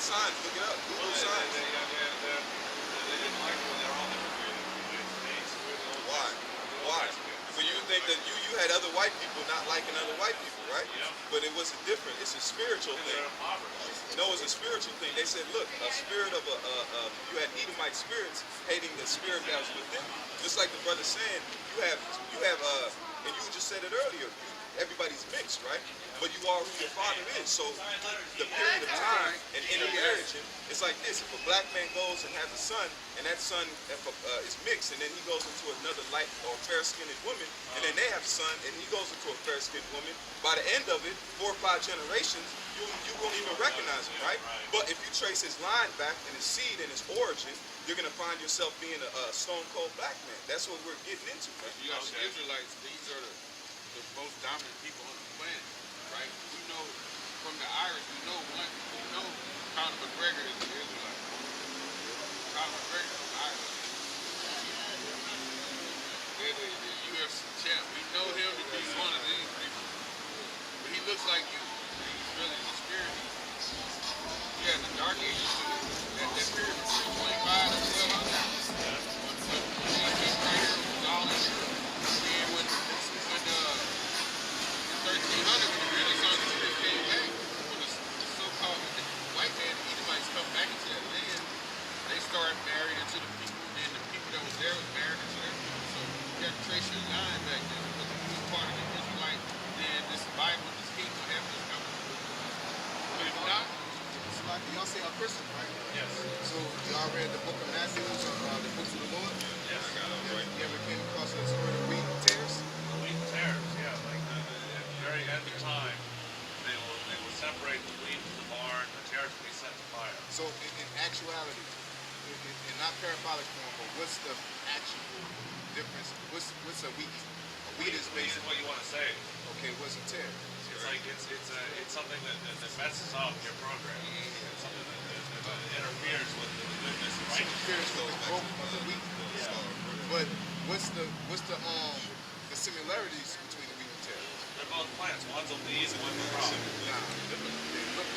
signs. Look it up. Well, Google signs. they didn't like when they're all immigrated from the United States. We're the old Why? Mexicans. The old Why? Mexicans. But you think that you had other white people not liking other white people, right? Yeah. But it was different. It's a spiritual Because thing. they're impoverished. No, it's a spiritual thing. They said, look, a spirit of you had Edomite spirits hating the spirit that was within you. Just like the brother saying, and you just said it earlier. Everybody's mixed, right? But you are who your father is. So the period of time and intermarriage, it's like this: if a black man goes and has a son, and that son is mixed, and then he goes into another light or fair-skinned woman, and then they have a son, and he goes into a fair-skinned woman. By the end of it, 4 or 5 generations, you won't even recognize him, right? But if you trace his line back and his seed and his origin, you're gonna find yourself being a stone cold black man. That's what we're getting into, man. You got the Israelites. These are the most dominant people on the planet, right? We know from the Irish. We know Conor McGregor is an Israelite. Conor McGregor from Ireland. They're the UFC champ. We know him to be one of these people, but he looks like you. He's really the spirit. He has the dark ages to it. That period between 25 and 1200. When right here was all in. And when 1300, when the Renaissance period came back, when the so-called white man, the Edomites, come back into that land, they started marrying into the people, and the people that was there was married into their people. So you got to trace your line back then, because if you was part of the Israelite, then this Bible, this kingdom, heaven is coming. But if not, So like y'all say a Christian, right? Yes. So y'all read the book of Matthew, the books of the Lord? Yes. You ever came across the story of wheat and tares? The wheat and tares, yeah. Like at the very end of time, they will separate the wheat from the barn. The tares will be set to fire. So in actuality, in not parabolic form, but what's the actual difference? What's a wheat? A wheat is Wheat is basically, what you want to say. okay, what's a tare? It's like it's something that messes up your program. It's something that interferes with the goodness and Compares righteousness. with the growth of the wheat. But what's the similarities between the wheat and tare? They're both plants. One's a leaf and one's a crop. Nah, they look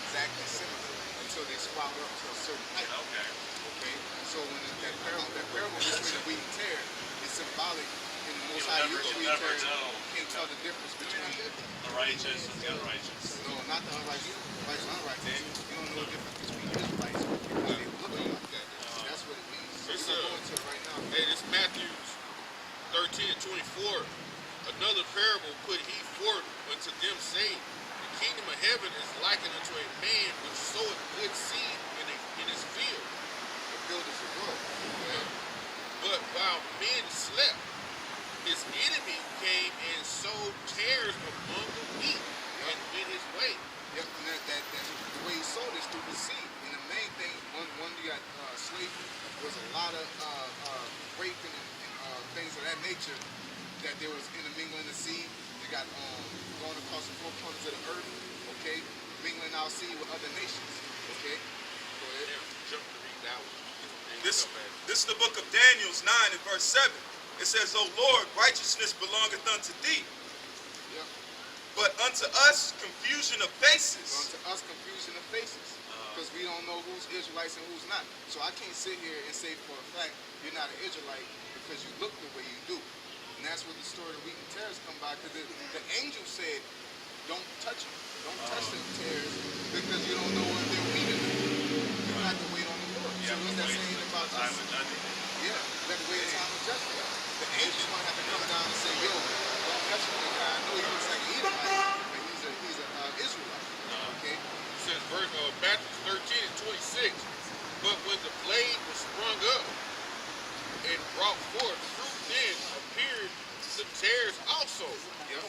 exactly similar until they sprout up to a certain height. Okay. Okay, so when that parable between the wheat and tare is symbolic in the Most High You'll use wheat never and tare, know. can't tell the difference between The righteous and the unrighteous. no, not the unrighteous, righteous, unrighteous. You don't know the difference between Israelites because they look like that. That's what it means. So Yes, we're sir. going to it right now. hey, this Matthew 13 and 24. Another parable put he forth unto them, saying, the kingdom of heaven is likened unto a man which soweth good seed in his field. The builders of world. But while men slept, his enemy came and sowed tares among the wheat and went his way. Yep, and that the way he sold is through the seed. And the main thing, one you got slavery was a lot of raping and things of that nature that there was intermingling the seed. They got going across the 4 corners of the earth, okay, mingling our seed with other nations, okay. Go ahead. Jump to read that one. This is the book of Daniel 9 and verse 7. It says, O Lord, righteousness belongeth unto thee, Yep. but unto us confusion of faces. So unto us confusion of faces, because we don't know who's Israelites and who's not. So I can't sit here and say for a fact you're not an Israelite because you look the way you do. And that's where the story of wheat and tares come by, because the angel said, don't touch them. Don't touch the tares because you don't know if they're wheat or not. You have to wait on the Lord. So what's that saying about Time us? of judgment. Yeah, you have to wait a time of judgment. The angel's going to have to come down and say, yo, don't touch him. I know he looks like an Edomite, but he's an Israelite. Okay? It says Matthew 13 and 26. But when the blade was sprung up and brought forth fruit, then appeared the tares also. Yep.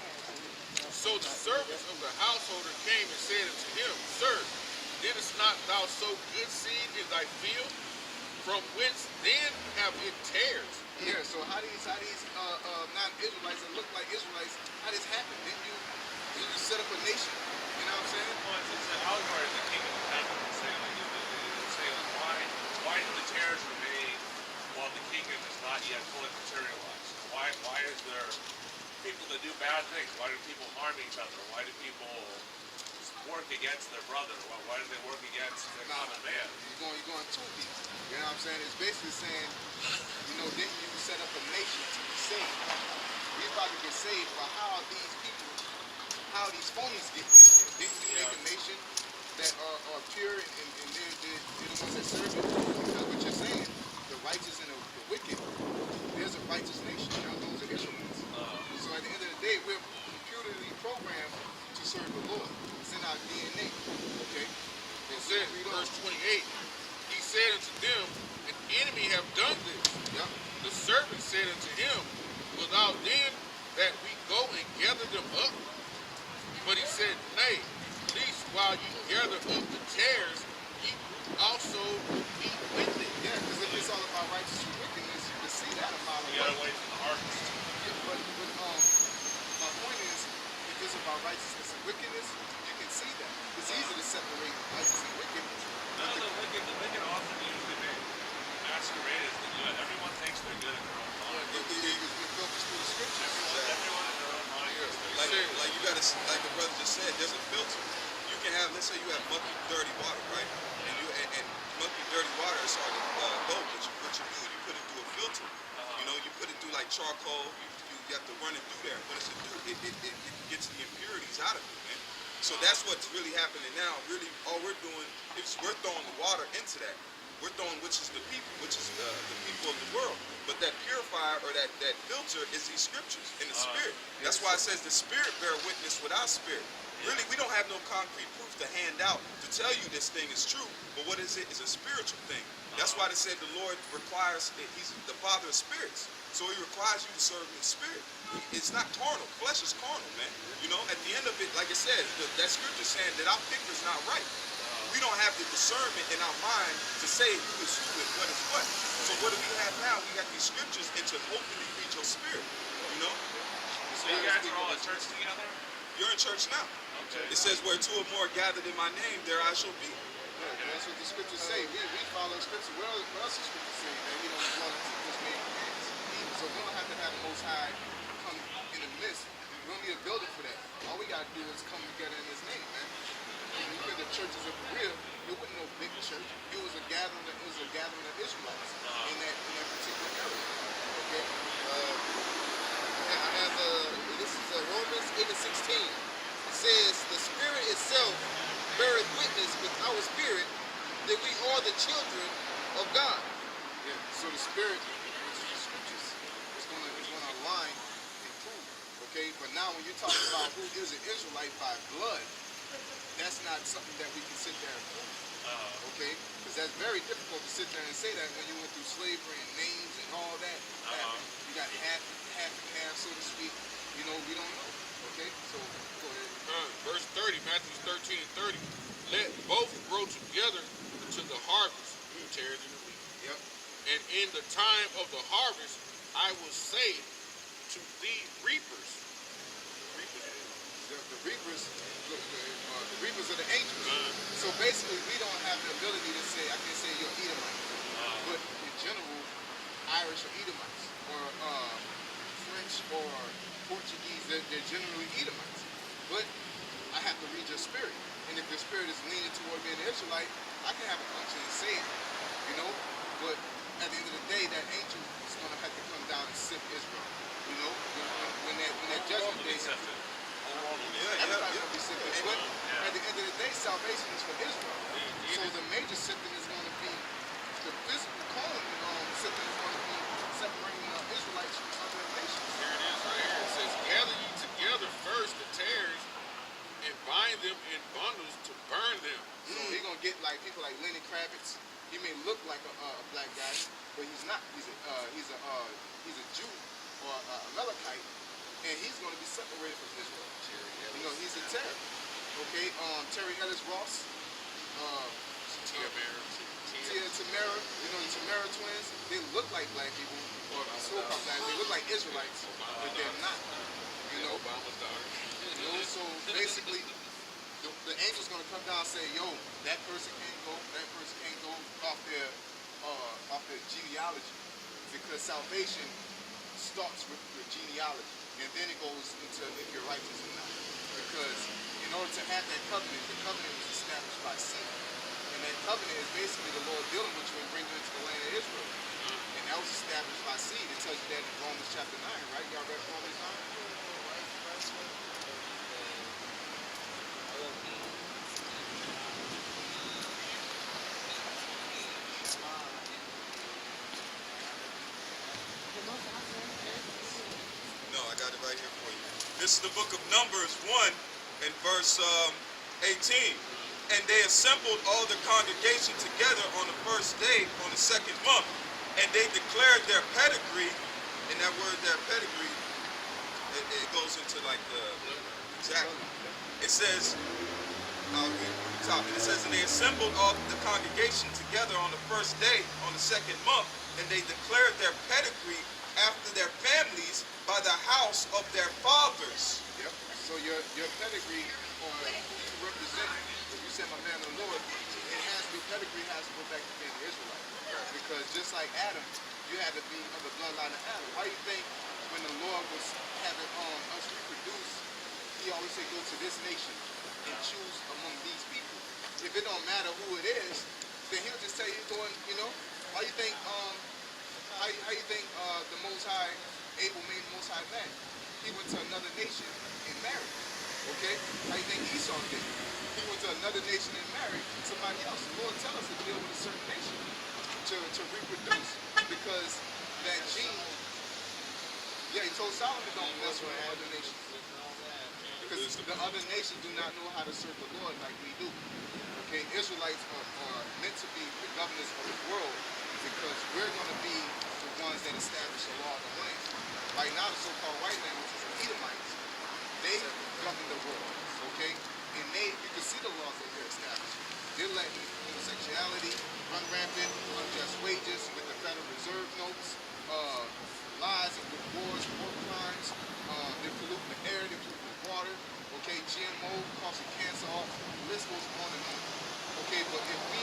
So the servants of the householder came and said unto him, Sir, didst not thou sow good seed in thy field? From whence then have it tares? Yeah, so how these non-Israelites that look like Israelites, how this happen? Didn't you set up a nation? You know what I'm saying? Well, it's an allegory of the kingdom of heaven. It's saying why do the tares remain while the kingdom is not yet fully materialized? Why is there people that do bad things? Why do people harm each other? Why do people work against their brother? Why do they work against their common man? You're going too deep. You know what I'm saying? It's basically saying, didn't you set up a nation to be saved? We're about to get saved, but how are these people, how are these phonies get in here? Didn't you make a nation that are pure and they're the ones that serve it? Because what you're saying, the righteous and the wicked, there's a righteous nation. Those are Israelites. So at the end of the day, we're computerly programmed to serve the Lord. It's in our DNA. Okay? It says, verse 28, he said unto them, an enemy have done this. Yep. The servant said unto him, wilt thou then that we go and gather them up? But he said, nay, least while ye gather up the tares, ye also be with it. Yeah, because if it's all about righteousness and wickedness, you can see that a mile You away. gotta wait for the harvest. Yeah, but my point is, if it's about righteousness and wickedness, you can see that. It's easy to separate righteous and wickedness. No, the wicked often usually masquerade as the good. Everyone thinks they're good in their own mind. You focus through the scriptures. Everyone in their own mind thinks they're good. Like you gotta, like the brother just said, there's a filter. You can have, let's say you have mucky, dirty water, right? And mucky, dirty water is hard to go. But what you do, you put it through a filter. You put it through like charcoal. You have to run it through there. What does it do? It gets the impurities out of it, man. So that's what's really happening now. Really, all we're doing is we're throwing the water into that. We're throwing, which is the people, which is the people of the world. But that purifier or that filter is these scriptures in the spirit. That's why it says the spirit bear witness with our spirit. Really, we don't have no concrete proof to hand out to tell you this thing is true. But what is it? It's a spiritual thing. That's why they said the Lord requires, he's the Father of spirits. So he requires you to serve in the spirit. It's not carnal. Flesh is carnal, man. At the end of it, like it says, that scripture saying that our picture's not right. We don't have the discernment in our mind to say who is who and what is what. So what do we have now? We got these scriptures and to openly feed your spirit. So you guys are all at church together? You're in church now. Okay. It says where two or more gathered in my name, there I shall be. Yeah, that's what the scriptures say. We follow scripture. What else the scriptures say? That we don't want to just make hands. So we don't have to have the Most High come in the midst. We don't need a building for that. All we got to do is come together in His name, man. When you hear the churches of real, it wasn't no big church. It was a gathering. It was a gathering of Israelites in that particular area. Okay. I have this is Romans 8:16. It says, the Spirit itself beareth witness with our spirit that we are the children of God. Yeah. So the spirit, which is the scriptures, is gonna align and prove. Okay. But now when you're talking about who is an Israelite by blood, that's not something that we can sit there and prove. Okay? Because that's very difficult to sit there and say that when you went through slavery and names and all that. You got half and half, so to speak. We don't know. Okay? So go ahead. Verse 30, Matthew 13:30. Let both grow together until the harvest, tares and the wheat. Yep. And in the time of the harvest, I will say to the reapers. The reapers, the reapers are the angels. So basically, we don't have the ability to say, I can say you're Edomite. But in general, Irish are Edomites, or French or Portuguese, they're generally Edomites. But I have to read your spirit. And if your spirit is leaning toward being an Israelite, I can have a function and say it, But at the end of the day, that angel is going to have to come down and sift Israel. When that judgment day is. Everybody's going to be sifted. But at the end of the day, salvation is for Israel. So the major sifting is going to be the physical calling sifting is going to be separating Israelites from other nations. Here it is right here. It says, gather ye together first the tares and bind them in bundles to burn them. So he's going to get like people like Lenny Kravitz. He may look like a black guy, but he's not. He's a Jew or a Amalekite, and he's going to be separated from Israel. He's a terror. Okay, Terry Ellis Ross, Tia Tamara, the Tamara twins. They look like black people, or so-called black. They look like Israelites, but they're not. Obama's daughter. So basically, the angel's going to come down and say, yo, that person can't go, off their genealogy, because salvation starts with your genealogy, and then it goes into if you're righteous or not. Because in order to have that covenant, the covenant was established by seed. And that covenant is basically the Lord dealing with you and bringing you into the land of Israel. And that was established by seed. It tells you that in Romans chapter 9, right? Y'all read Romans 9? No, I got it right here for you. This is the book of Numbers 1 and verse 18. And they assembled all the congregation together on the first day on the second month, and they declared their pedigree. And that word, their pedigree, it goes into like the exactly. It says, I'll read from the top. It says, and they assembled all the congregation together on the first day on the second month, and they declared their pedigree after their families by the house of their fathers. Yep. So your pedigree, or who you represent, if you say my man the Lord, your pedigree has to go back to being an Israelite. Because just like Adam, you had to be of the bloodline of Adam. Why do you think when the Lord was having us reproduce, he always said go to this nation and choose among these people? If it don't matter who it is, then he'll just tell you going, why you think how you think the Most High, Abel made the Most High man? He went to another nation and married. Okay? How you think Esau did? He went to another nation and married somebody else. The Lord tell us to deal with a certain nation to reproduce, because that gene, he told Solomon don't mess with other nations. Because the other nations do not know how to serve the Lord like we do. Okay, Israelites are meant to be the governors of the world, because we're going to be the ones that establish the law of the land. Right now, the so-called white man, which is the Edomites, they govern the world, okay? And you can see the laws that they're establishing. They're letting homosexuality run rampant, unjust wages with the Federal Reserve notes, lies with wars, war crimes. They're polluting the air, they're polluting the water, okay? GMO causing cancer, the list goes on and on. Okay, but if we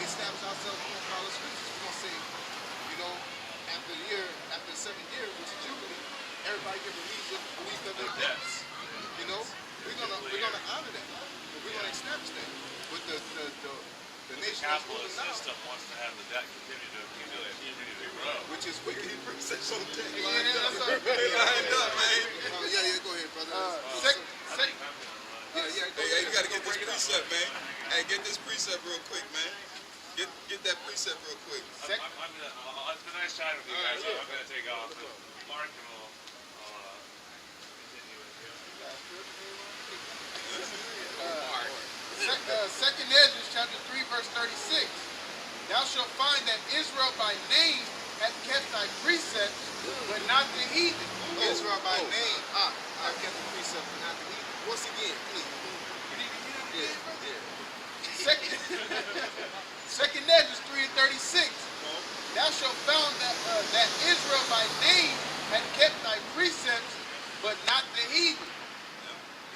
establish ourselves in the scriptures, we're going to say, after the 7th year, which is Jubilee, everybody can believe that they're debts. We're gonna honor that. We're gonna establish that. But the nation that's ruling capitalist now, system wants to have the debt continue to grow. which is wicked. So they Yeah, lined that's up. right. They lined up, man. Yeah, go ahead, brother. Hey, you gotta get this precept, man. Hey, get this precept real quick, man. Get that precept real quick. It's been nice chatting with you guys. I'm going to take off. Mark and we'll continue with you. Second Ezra chapter 3 verse 36. Thou shalt find that Israel by name hath kept thy precepts, but not the heathen. Israel by name, I've kept the precept, but not the heathen. Once again, please. You need to get it? Yeah. Second Ezra 3 and 36. Thou shalt found that Israel by name had kept thy precepts, but not the heathen.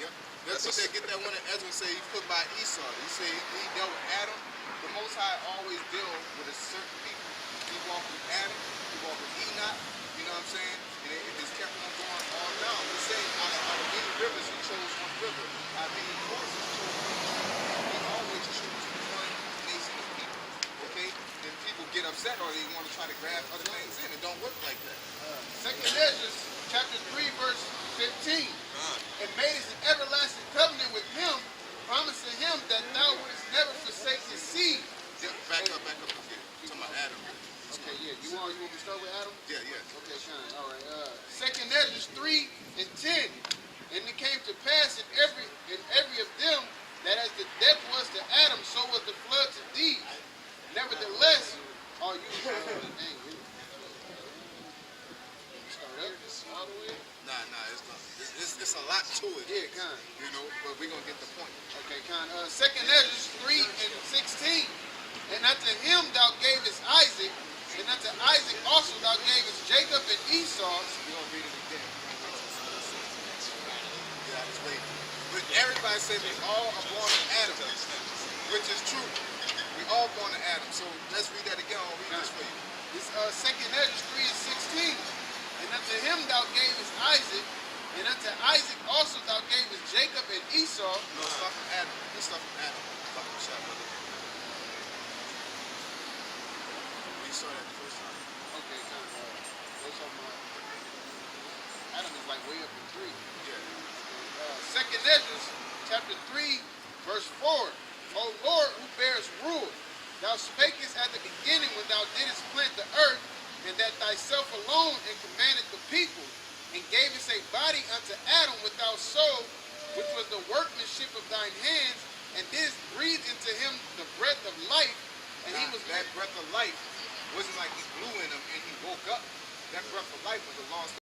Yep. That's what they get that one that Ezra say he put by Esau. He say he dealt with Adam. The Most High always deal with a certain people. He walked with Adam, he walked with Enoch, you know what I'm saying? And it just kept on going all down. He said out of many rivers he chose one river. Out of many courses he chose one course. He always chooses one nation of people. Okay? Then people get upset or they want to try to grab other things in. It don't work like that. Second Ezra chapter 3 verse 15. And made an everlasting covenant with him, promising him that thou wouldest never forsake his seed. Yeah, back up again. You're talking about Adam. Okay, yeah. You want me to start with Adam? Yeah. Okay, fine. All right. Second Ezra 3 and 10. And it came to pass in every of them that as the death was to Adam, so was the flood to thee. Nevertheless, are you start up all the way? Nah, it's a lot to it. Yeah, kind. But we're gonna get the point. Okay, kind. Second Ezra 3 and 16. And unto him thou gavest Isaac, and unto Isaac also thou gavest Jacob and Esau. We're gonna read it again. Yeah, I was waiting. But everybody says we all are born of Adam, which is true. We all born of Adam. So let's read that again. I'll read this for you. It's second Ezra 3 and 16. And unto him thou gavest Isaac, And unto Isaac also thou gavest Jacob and Esau. No, start from Adam. Let's start from Adam. Fuck the shot, brother. We started at the first time. Okay, so what's up, Adam is like way up in 3. Yeah. Second Ezra, chapter 3, verse 4. O Lord, who bears rule, thou spakest at the beginning when thou didst plant the earth, and that thyself alone and commanded the people, and gavest a body unto Adam without soul, which was the workmanship of thine hands, and didst breathe into him the breath of life, and he was that breath of life wasn't like he blew in him and he woke up. That breath of life was a lost